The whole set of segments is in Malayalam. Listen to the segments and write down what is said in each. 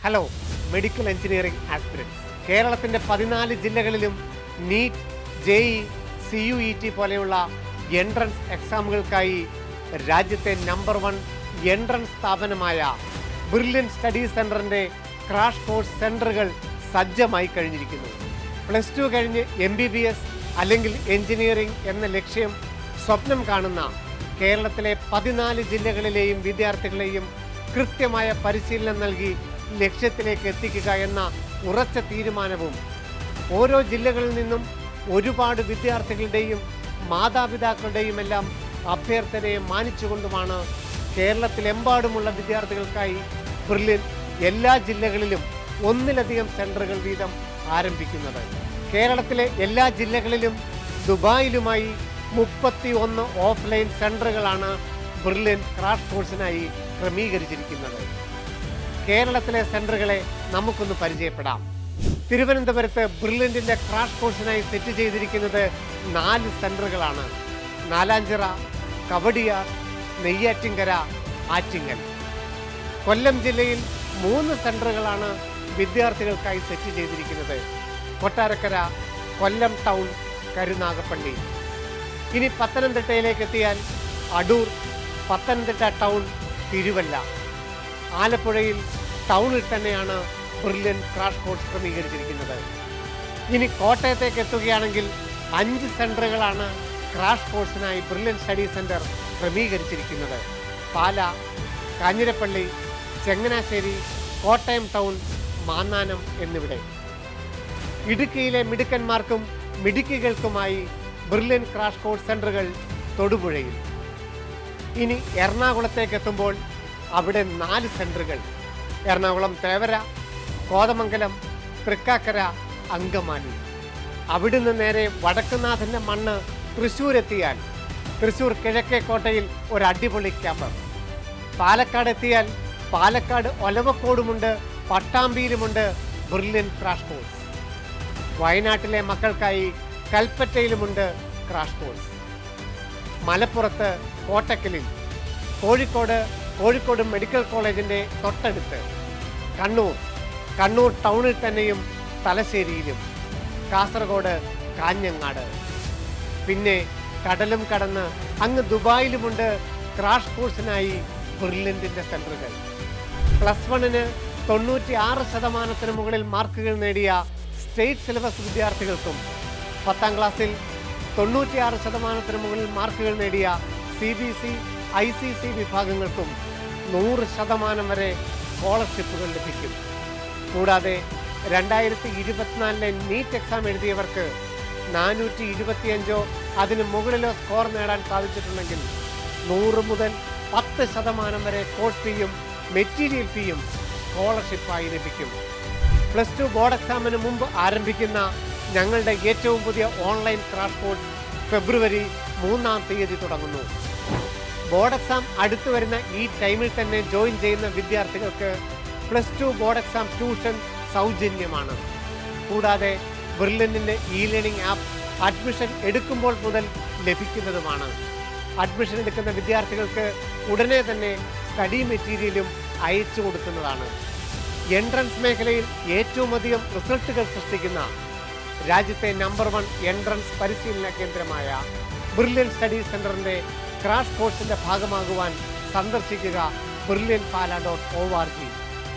Hello medical engineering aspirants. കേരളത്തിൻ്റെ 14 ജില്ലകളിലും നീറ്റ്, JEE, CUET പോലെയുള്ള എൻട്രൻസ് എക്സാമുകൾക്കായി രാജ്യത്തെ നമ്പർ 1 എൻട്രൻസ് സ്ഥാപനമായ ബ്രില്യൻ സ്റ്റഡി സെൻറ്ററിൻ്റെ ക്രാഷ് കോഴ്സ് സെൻറ്ററുകൾ സജ്ജമായി കഴിഞ്ഞിരിക്കുന്നു. +2 കഴിഞ്ഞ് MBBS അല്ലെങ്കിൽ എഞ്ചിനീയറിംഗ് എന്ന ലക്ഷ്യം സ്വപ്നം കാണുന്ന കേരളത്തിലെ 14 ജില്ലകളിലെയും വിദ്യാർത്ഥികളെയും കൃത്യമായ പരിശീലനം നൽകി ലക്ഷ്യത്തിലേക്ക് എത്തിക്കുക എന്ന ഉറച്ച തീരുമാനവും ഓരോ ജില്ലകളിൽ നിന്നും ഒരുപാട് വിദ്യാർത്ഥികളുടെയും മാതാപിതാക്കളുടെയും എല്ലാം അഭ്യർത്ഥനയെ മാനിച്ചുകൊണ്ടുമാണ് കേരളത്തിലെമ്പാടുമുള്ള വിദ്യാർത്ഥികൾക്കായി ബ്രില്യൻ എല്ലാ ജില്ലകളിലും ഒന്നിലധികം സെൻറ്ററുകൾ വീതം ആരംഭിക്കുന്നത്. കേരളത്തിലെ എല്ലാ ജില്ലകളിലും ദുബായിലുമായി 31 ഓഫ്ലൈൻ സെൻറ്ററുകളാണ് ബ്രില്യൻ ക്രാഷ് കോഴ്സിനായി ക്രമീകരിച്ചിരിക്കുന്നത്. കേരളത്തിലെ സെൻറ്ററുകളെ നമുക്കൊന്ന് പരിചയപ്പെടാം. തിരുവനന്തപുരത്ത് ബ്രില്യൻറ്റിൻ്റെ ക്രാഷ് കോഴ്സിനായി സെറ്റ് ചെയ്തിരിക്കുന്നത് 4 സെൻറ്ററുകളാണ്. നാലാഞ്ചിറ, കവടിയാർ, നെയ്യാറ്റിൻകര, ആറ്റിങ്ങൽ. കൊല്ലം ജില്ലയിൽ 3 സെൻറ്ററുകളാണ് വിദ്യാർത്ഥികൾക്കായി സെറ്റ് ചെയ്തിരിക്കുന്നത്. കൊട്ടാരക്കര, കൊല്ലം ടൗൺ, കരുനാഗപ്പള്ളി. ഇനി പത്തനംതിട്ടയിലേക്ക് എത്തിയാൽ അടൂർ, പത്തനംതിട്ട ടൗൺ, തിരുവല്ല. ആലപ്പുഴയിൽ ടൗണിൽ തന്നെയാണ് ബ്രില്യൻ ക്രാഷ് കോഴ്സ് ക്രമീകരിച്ചിരിക്കുന്നത്. ഇനി കോട്ടയത്തേക്ക് എത്തുകയാണെങ്കിൽ 5 സെൻറ്ററുകളാണ് ക്രാഷ് കോഴ്സിനായി ബ്രില്യൻ സ്റ്റഡി സെൻറ്റർ ക്രമീകരിച്ചിരിക്കുന്നത്. പാല, കാഞ്ഞിരപ്പള്ളി, ചങ്ങനാശ്ശേരി, കോട്ടയം ടൗൺ, മാന്നാനം എന്നിവിടെ. ഇടുക്കിയിലെ മിടുക്കന്മാർക്കും മിടുക്കികൾക്കുമായി ബ്രില്യൻ ക്രാഷ് കോഴ്സ് സെൻറ്ററുകൾ തൊടുപുഴയിൽ. ഇനി എറണാകുളത്തേക്ക് എത്തുമ്പോൾ അവിടെ 4 സെൻറ്ററുകൾ. എറണാകുളം തേവര, കോതമംഗലം, തൃക്കാക്കര, അങ്കമാലി. അവിടുന്ന് നേരെ വടക്കുന്നാഥൻ്റെ മണ്ണ് തൃശ്ശൂരെത്തിയാൽ തൃശ്ശൂർ കിഴക്കേക്കോട്ടയിൽ ഒരു അടിപൊളി ക്യാമ്പസ്. പാലക്കാട് എത്തിയാൽ പാലക്കാട് ഒലവക്കോടുമുണ്ട്, പട്ടാമ്പിയിലുമുണ്ട് ബ്രില്യൻ ക്രാഷ് കോഴ്സ്. വയനാട്ടിലെ മക്കൾക്കായി കൽപ്പറ്റയിലുമുണ്ട് ക്രാഷ് കോഴ്സ്. മലപ്പുറത്ത് കോട്ടക്കലിൽ, കോഴിക്കോട് മെഡിക്കൽ കോളേജിൻ്റെ തൊട്ടടുത്ത്, കണ്ണൂർ ടൗണിൽ തന്നെയും തലശ്ശേരിയിലും, കാസർഗോഡ് കാഞ്ഞങ്ങാട്. പിന്നെ കടലും കടന്ന് അങ്ങ് ദുബായിലുമുണ്ട് ക്രാഷ് കോഴ്സിനായി ബ്രില്യൻറ്റിൻ്റെ സെൻറ്ററുകൾ. +1-ന് 96% മുകളിൽ മാർക്കുകൾ നേടിയ സ്റ്റേറ്റ് സിലബസ് വിദ്യാർത്ഥികൾക്കും 10ാം ക്ലാസ്സിൽ 96% മുകളിൽ മാർക്കുകൾ നേടിയ CBC, ICC വിഭാഗങ്ങൾക്കും 100% വരെ സ്കോളർഷിപ്പുകൾ ലഭിക്കും. കൂടാതെ 2024 നീറ്റ് എക്സാം എഴുതിയവർക്ക് 425 അതിന് മുകളിലോ സ്കോർ നേടാൻ സാധിച്ചിട്ടുണ്ടെങ്കിൽ 100 മുതൽ 10% വരെ കോഴ്സ് ഫീയും മെറ്റീരിയൽ ഫീയും സ്കോളർഷിപ്പായി ലഭിക്കും. +2 ബോർഡ് എക്സാമിന് മുമ്പ് ആരംഭിക്കുന്ന ഞങ്ങളുടെ ഏറ്റവും പുതിയ ഓൺലൈൻ ക്രാഷ് കോഴ്സ് ഫെബ്രുവരി 3-ാം തീയതി തുടങ്ങുന്നു. ബോർഡ് എക്സാം അടുത്തു വരുന്ന ഈ ടൈമിൽ തന്നെ ജോയിൻ ചെയ്യുന്ന വിദ്യാർത്ഥികൾക്ക് +2 ബോർഡ് എക്സാം ട്യൂഷൻ സൗജന്യമാണ്. കൂടാതെ ബ്രില്യൻറ്റിൻ്റെ ലേണിംഗ് ആപ്പ് അഡ്മിഷൻ എടുക്കുമ്പോൾ മുതൽ ലഭിക്കുന്നതുമാണ്. അഡ്മിഷൻ എടുക്കുന്ന വിദ്യാർത്ഥികൾക്ക് ഉടനെ തന്നെ സ്റ്റഡി മെറ്റീരിയലും അയച്ചു കൊടുക്കുന്നതാണ്. എൻട്രൻസ് മേഖലയിൽ ഏറ്റവും അധികം റിസൾട്ടുകൾ സൃഷ്ടിക്കുന്ന രാജ്യത്തെ നമ്പർ 1 എൻട്രൻസ് പരിശീലന കേന്ദ്രമായ ബ്രില്യൻ സ്റ്റഡി സെൻറ്ററിൻ്റെ ക്രാഷ് കോഴ്സിൻ്റെ ഭാഗമാകുവാൻ സന്ദർശിക്കുക brilliantpala.org.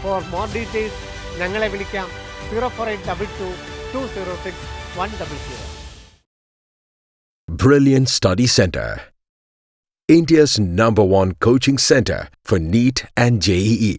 ഫോർ മോർ ഡീറ്റെയിൽസ് ഞങ്ങളെ വിളിക്കാം 04822 206 100. Brilliant Study Center, India's #1 coaching center for NEET and JEE.